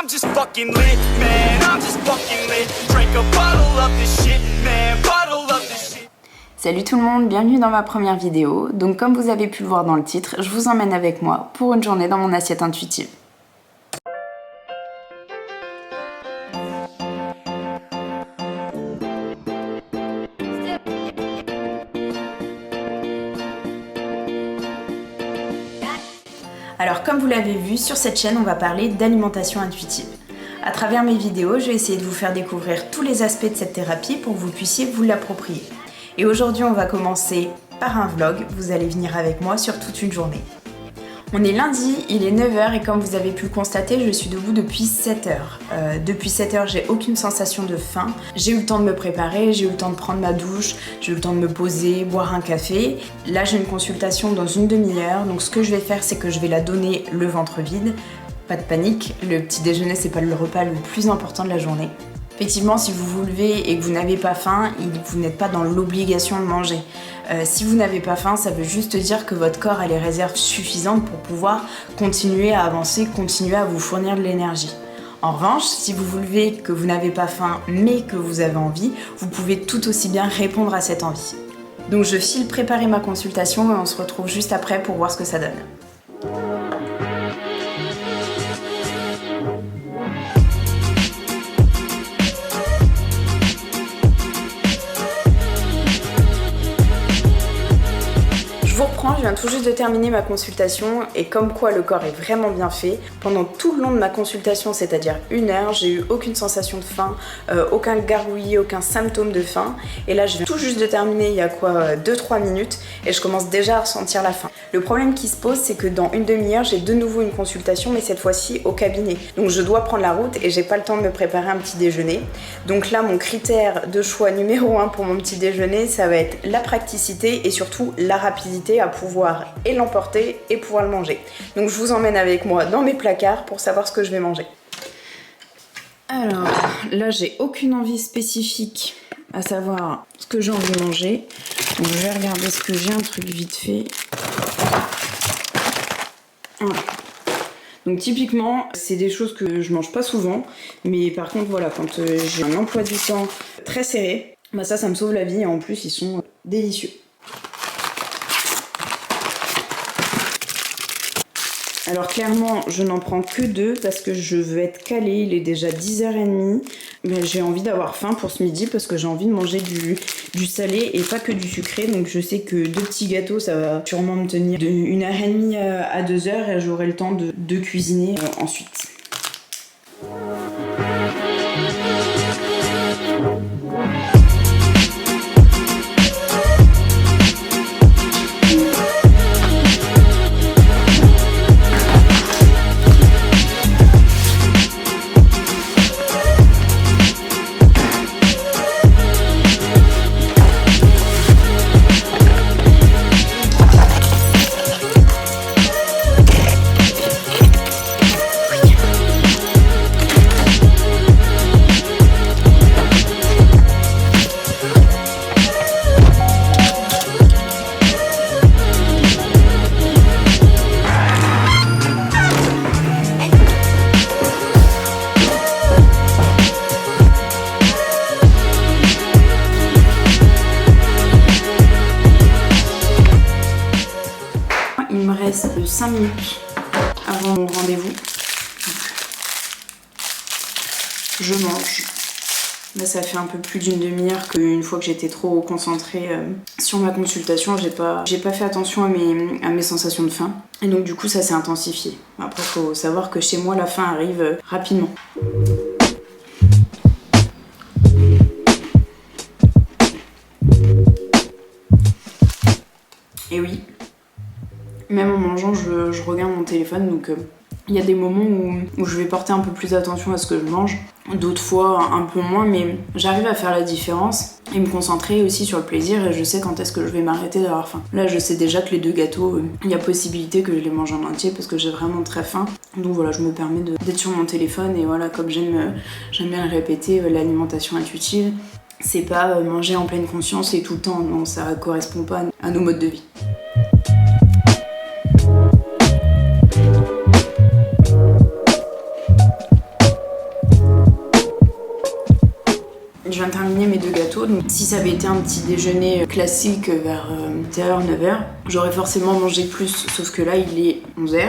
I'm just fucking lit, man, I'm just fucking lit. Drink a bottle of this shit, man, bottle of this shit. Salut tout le monde, bienvenue dans ma première vidéo. Donc comme vous avez pu le voir dans le titre, je vous emmène avec moi pour une journée dans mon assiette intuitive. Alors comme vous l'avez vu, sur cette chaîne on va parler d'alimentation intuitive. À travers mes vidéos, je vais essayer de vous faire découvrir tous les aspects de cette thérapie pour que vous puissiez vous l'approprier. Et aujourd'hui on va commencer par un vlog, vous allez venir avec moi sur toute une journée. On est lundi, il est 9h et comme vous avez pu le constater, je suis debout depuis 7h. Depuis 7h, j'ai aucune sensation de faim. J'ai eu le temps de me préparer, j'ai eu le temps de prendre ma douche, j'ai eu le temps de me poser, boire un café. Là, j'ai une consultation dans une demi-heure, donc ce que je vais faire, c'est que je vais la donner le ventre vide. Pas de panique, le petit déjeuner, c'est pas le repas le plus important de la journée. Effectivement, si vous vous levez et que vous n'avez pas faim, vous n'êtes pas dans l'obligation de manger. Si vous n'avez pas faim, ça veut juste dire que votre corps a les réserves suffisantes pour pouvoir continuer à avancer, continuer à vous fournir de l'énergie. En revanche, si vous vous levez, que vous n'avez pas faim, mais que vous avez envie, vous pouvez tout aussi bien répondre à cette envie. Donc je file préparer ma consultation et on se retrouve juste après pour voir ce que ça donne. Je viens tout juste de terminer ma consultation et comme quoi le corps est vraiment bien fait. Pendant tout le long de ma consultation, c'est-à-dire 1 heure, j'ai eu aucune sensation de faim, aucun gargouillis, aucun symptôme de faim. Et là, je viens tout juste de terminer il y a 2-3 minutes et je commence déjà à ressentir la faim. Le problème qui se pose, c'est que dans une demi-heure, j'ai de nouveau une consultation, mais cette fois-ci au cabinet. Donc je dois prendre la route et j'ai pas le temps de me préparer un petit déjeuner. Donc là, mon critère de choix numéro 1 pour mon petit déjeuner, ça va être la praticité et surtout la rapidité à pouvoir et l'emporter et pouvoir le manger. Donc je vous emmène avec moi dans mes placards pour savoir ce que je vais manger. Alors là j'ai aucune envie spécifique à savoir ce que j'ai envie de manger. Donc je vais regarder ce que j'ai, un truc vite fait. Voilà. Donc typiquement c'est des choses que je mange pas souvent, mais par contre voilà, quand j'ai un emploi du temps très serré, bah ça me sauve la vie et en plus ils sont délicieux. Alors clairement, je n'en prends que 2 parce que je veux être calée, il est déjà 10h30. Mais j'ai envie d'avoir faim pour ce midi parce que j'ai envie de manger du salé et pas que du sucré. Donc je sais que 2 petits gâteaux, ça va sûrement me tenir de 1h30 à 2h et j'aurai le temps de cuisiner ensuite. Il me reste 5 minutes avant mon rendez-vous. Je mange. Là, ça fait un peu plus d'une demi-heure qu'une fois que j'étais trop concentrée sur ma consultation, j'ai pas fait attention à mes sensations de faim. Et donc du coup, ça s'est intensifié. Après, il faut savoir que chez moi, la faim arrive rapidement. Et oui. Même en mangeant, je regarde mon téléphone, donc il y a des moments où je vais porter un peu plus attention à ce que je mange, d'autres fois un peu moins, mais j'arrive à faire la différence et me concentrer aussi sur le plaisir et je sais quand est-ce que je vais m'arrêter d'avoir faim. Là, je sais déjà que les 2 gâteaux, il y a possibilité que je les mange en entier parce que j'ai vraiment très faim. Donc voilà, je me permets d'être sur mon téléphone et voilà, comme j'aime bien le répéter, l'alimentation intuitive, c'est pas manger en pleine conscience et tout le temps, non, ça correspond pas à nos modes de vie. Je viens de terminer mes 2 gâteaux, donc si ça avait été un petit déjeuner classique vers 8h, 9h, j'aurais forcément mangé plus, sauf que là il est 11h.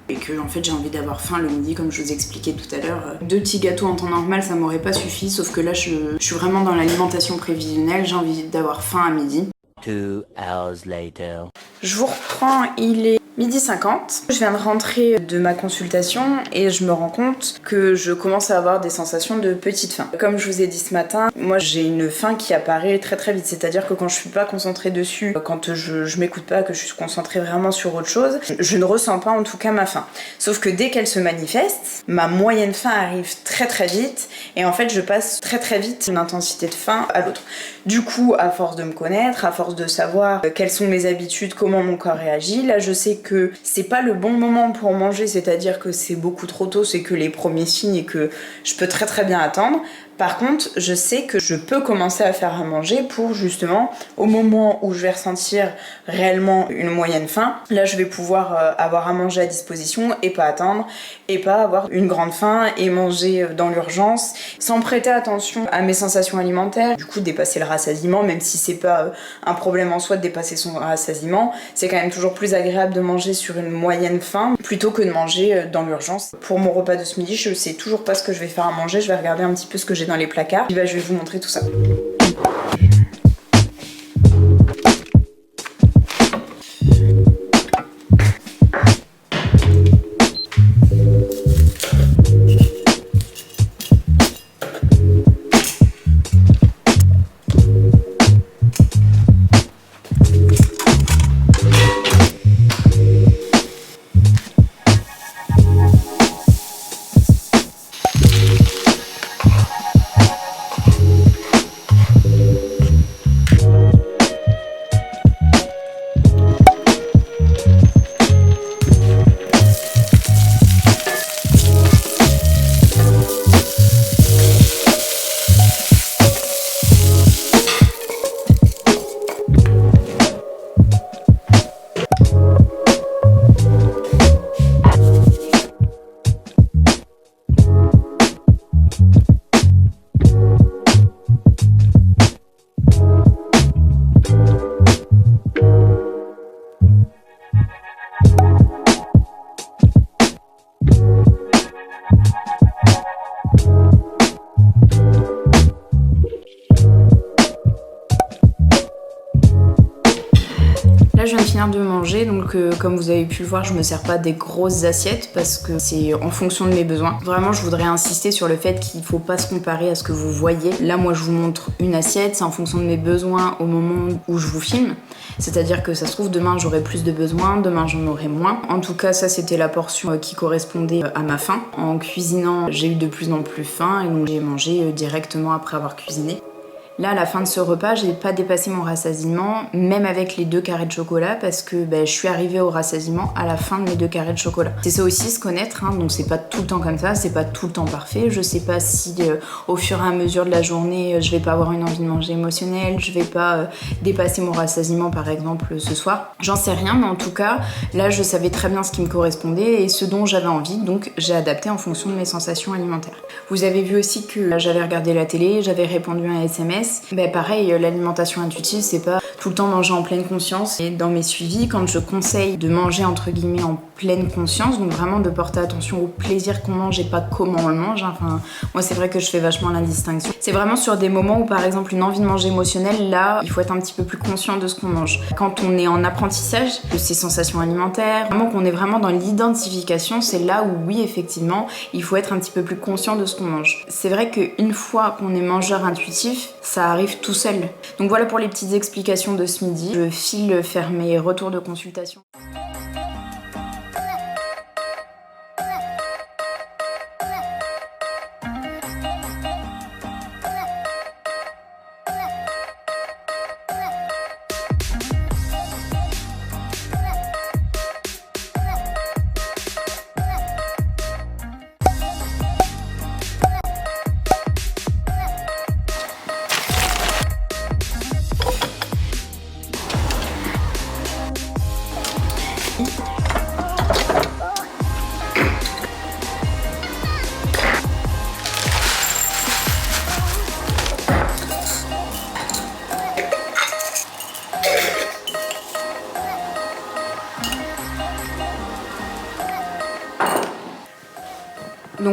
Et que en fait j'ai envie d'avoir faim le midi comme je vous expliquais tout à l'heure. 2 petits gâteaux en temps normal ça m'aurait pas suffi, sauf que là je suis vraiment dans l'alimentation prévisionnelle, j'ai envie d'avoir faim à midi. 2 hours later. Je vous reprends, il est 12h50. Je viens de rentrer de ma consultation et je me rends compte que je commence à avoir des sensations de petite faim. Comme je vous ai dit ce matin, moi j'ai une faim qui apparaît très très vite, c'est-à-dire que quand je suis pas concentrée dessus, quand je m'écoute pas, que je suis concentrée vraiment sur autre chose, je ne ressens pas en tout cas ma faim. Sauf que dès qu'elle se manifeste, ma moyenne faim arrive très très vite et en fait je passe très très vite d'une intensité de faim à l'autre. Du coup, à force de me connaître, à force de savoir quelles sont mes habitudes, comment mon corps réagit, là je sais que c'est pas le bon moment pour manger, c'est-à-dire que c'est beaucoup trop tôt, c'est que les premiers signes et que je peux très très bien attendre. Par contre, je sais que je peux commencer à faire à manger pour justement, au moment où je vais ressentir réellement une moyenne faim, là je vais pouvoir avoir à manger à disposition et pas attendre, et pas avoir une grande faim et manger dans l'urgence, sans prêter attention à mes sensations alimentaires. Du coup, dépasser le rassasiement, même si c'est pas un problème en soi de dépasser son rassasiement, c'est quand même toujours plus agréable de manger sur une moyenne faim plutôt que de manger dans l'urgence. Pour mon repas de ce midi, je sais toujours pas ce que je vais faire à manger, je vais regarder un petit peu ce que j'ai dans les placards. Et bah, je vais vous montrer tout ça. Là, je viens de finir de manger, donc comme vous avez pu le voir, je me sers pas des grosses assiettes parce que c'est en fonction de mes besoins. Vraiment, je voudrais insister sur le fait qu'il faut pas se comparer à ce que vous voyez. Là, moi, je vous montre une assiette, c'est en fonction de mes besoins au moment où je vous filme. C'est-à-dire que ça se trouve, demain, j'aurai plus de besoins, demain, j'en aurai moins. En tout cas, ça, c'était la portion qui correspondait à ma faim. En cuisinant, j'ai eu de plus en plus faim et donc j'ai mangé directement après avoir cuisiné. Là, à la fin de ce repas, j'ai pas dépassé mon rassasiement, même avec les 2 carrés de chocolat, parce que je suis arrivée au rassasiement à la fin de mes 2 carrés de chocolat. C'est ça aussi, se connaître, hein, donc c'est pas tout le temps comme ça, c'est pas tout le temps parfait. Je sais pas si au fur et à mesure de la journée, je vais pas avoir une envie de manger émotionnelle, je vais pas dépasser mon rassasiement par exemple ce soir. J'en sais rien, mais en tout cas, là, je savais très bien ce qui me correspondait et ce dont j'avais envie, donc j'ai adapté en fonction de mes sensations alimentaires. Vous avez vu aussi que j'avais regardé la télé, j'avais répondu à un SMS. Pareil, l'alimentation intuitive, c'est pas tout le temps manger en pleine conscience. Et dans mes suivis, quand je conseille de manger entre guillemets en pleine conscience, donc vraiment de porter attention au plaisir qu'on mange et pas comment on le mange. Enfin, moi, c'est vrai que je fais vachement la distinction. C'est vraiment sur des moments où, par exemple, une envie de manger émotionnelle, là, il faut être un petit peu plus conscient de ce qu'on mange. Quand on est en apprentissage de ses sensations alimentaires, vraiment qu'on est vraiment dans l'identification, c'est là où, oui, effectivement, il faut être un petit peu plus conscient de ce qu'on mange. C'est vrai qu'une fois qu'on est mangeur intuitif, ça arrive tout seul. Donc voilà pour les petites explications de ce midi. Je file faire mes retours de consultation.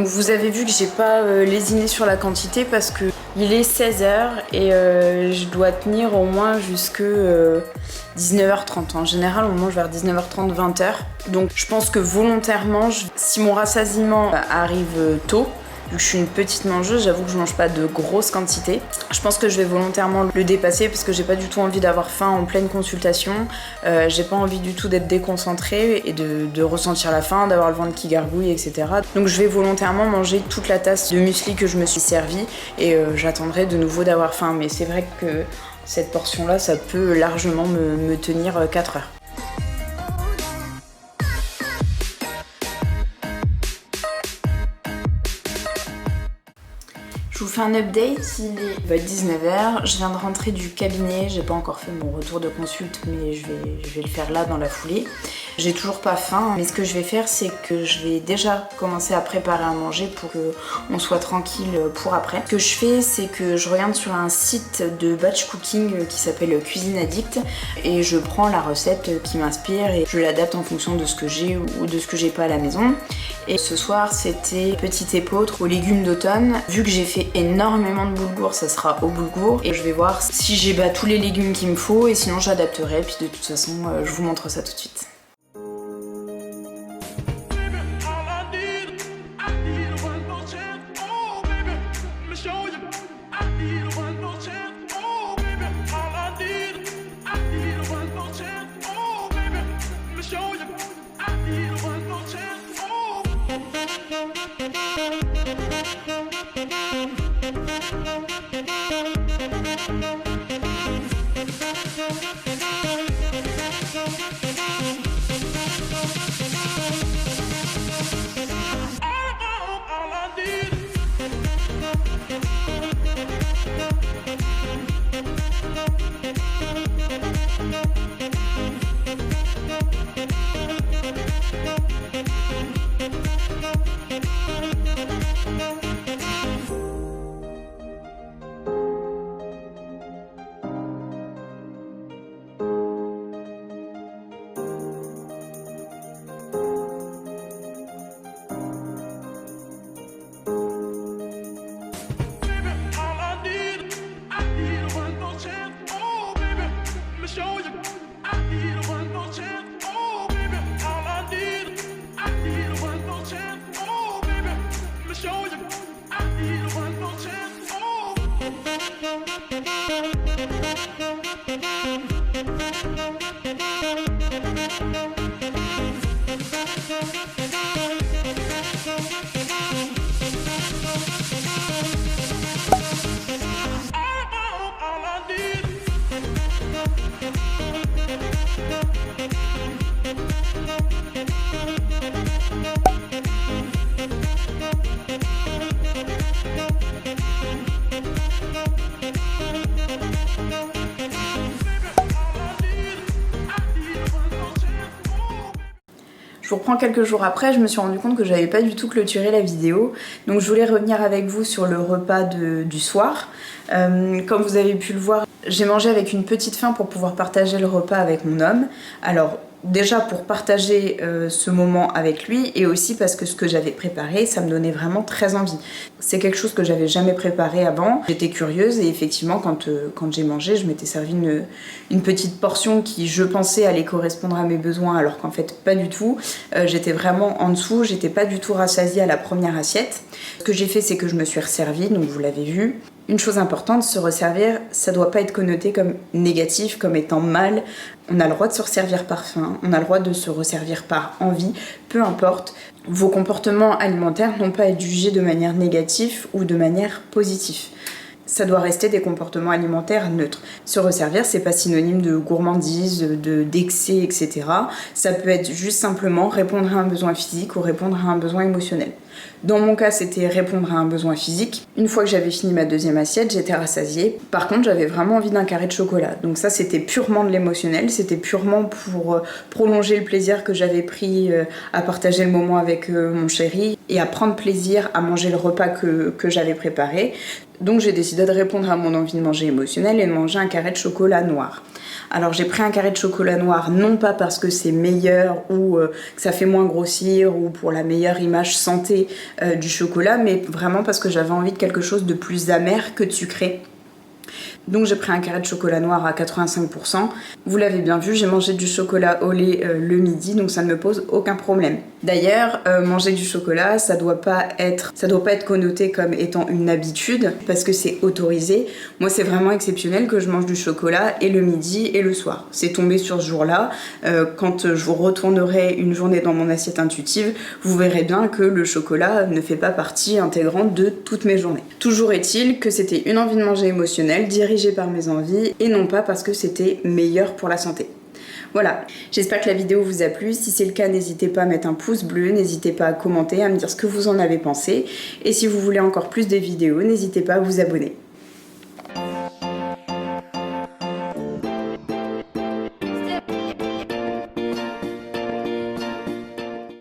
vous avez vu que j'ai pas lésiné sur la quantité parce que il est 16h et je dois tenir au moins jusque 19h30. En général on mange vers 19h30, 20h. Donc je pense que volontairement, si mon rassasiement arrive tôt, vu que je suis une petite mangeuse, j'avoue que je mange pas de grosses quantités. Je pense que je vais volontairement le dépasser parce que j'ai pas du tout envie d'avoir faim en pleine consultation. J'ai pas envie du tout d'être déconcentrée et de ressentir la faim, d'avoir le ventre qui gargouille, etc. Donc je vais volontairement manger toute la tasse de muesli que je me suis servie et j'attendrai de nouveau d'avoir faim. Mais c'est vrai que cette portion-là, ça peut largement me tenir 4 heures. Je vous fais un update, il va être 19h, je viens de rentrer du cabinet, j'ai pas encore fait mon retour de consulte mais je vais le faire là dans la foulée. J'ai toujours pas faim, mais ce que je vais faire c'est que je vais déjà commencer à préparer à manger pour qu'on soit tranquille pour après. Ce que je fais c'est que je regarde sur un site de batch cooking qui s'appelle Cuisine Addict et je prends la recette qui m'inspire et je l'adapte en fonction de ce que j'ai ou de ce que j'ai pas à la maison. Et ce soir c'était petite épeautre aux légumes d'automne. Vu que j'ai fait énormément de boulgour, ça sera au boulgour et je vais voir si j'ai tous les légumes qu'il me faut et sinon j'adapterai, puis de toute façon je vous montre ça tout de suite. Je vous reprends quelques jours après, je me suis rendu compte que j'avais pas du tout clôturé la vidéo. Donc je voulais revenir avec vous sur le repas du soir. Comme vous avez pu le voir, j'ai mangé avec une petite faim pour pouvoir partager le repas avec mon homme. Alors déjà pour partager ce moment avec lui et aussi parce que ce que j'avais préparé, ça me donnait vraiment très envie. C'est quelque chose que j'avais jamais préparé avant. J'étais curieuse et effectivement quand j'ai mangé, je m'étais servi une petite portion qui je pensais allait correspondre à mes besoins alors qu'en fait pas du tout. J'étais vraiment en dessous, j'étais pas du tout rassasiée à la première assiette. Ce que j'ai fait c'est que je me suis resservie, donc vous l'avez vu. Une chose importante, se resservir, ça doit pas être connoté comme négatif, comme étant mal. On a le droit de se resservir par faim, on a le droit de se resservir par envie, peu importe. Vos comportements alimentaires n'ont pas à être jugés de manière négative ou de manière positive. Ça doit rester des comportements alimentaires neutres. Se resservir, c'est pas synonyme de gourmandise, d'excès, etc. Ça peut être juste simplement répondre à un besoin physique ou répondre à un besoin émotionnel. Dans mon cas, c'était répondre à un besoin physique. Une fois que j'avais fini ma deuxième assiette, j'étais rassasiée. Par contre, j'avais vraiment envie d'un carré de chocolat. Donc ça, c'était purement de l'émotionnel. C'était purement pour prolonger le plaisir que j'avais pris à partager le moment avec mon chéri et à prendre plaisir à manger le repas que j'avais préparé. Donc j'ai décidé de répondre à mon envie de manger émotionnel et de manger un carré de chocolat noir. Alors j'ai pris un carré de chocolat noir, non pas parce que c'est meilleur ou que ça fait moins grossir ou pour la meilleure image santé du chocolat, mais vraiment parce que j'avais envie de quelque chose de plus amer que de sucré. Donc j'ai pris un carré de chocolat noir à 85%. Vous l'avez bien vu, j'ai mangé du chocolat au lait le midi, donc ça ne me pose aucun problème. D'ailleurs, manger du chocolat, ça doit pas être connoté comme étant une habitude, parce que c'est autorisé. Moi, c'est vraiment exceptionnel que je mange du chocolat et le midi et le soir. C'est tombé sur ce jour-là. Quand je vous retournerai une journée dans mon assiette intuitive, vous verrez bien que le chocolat ne fait pas partie intégrante de toutes mes journées. Toujours est-il que c'était une envie de manger émotionnelle, dirigée par mes envies et non pas parce que c'était meilleur pour la santé. Voilà, j'espère que la vidéo vous a plu. Si c'est le cas, n'hésitez pas à mettre un pouce bleu, n'hésitez pas à commenter, à me dire ce que vous en avez pensé. Et si vous voulez encore plus de vidéos, n'hésitez pas à vous abonner.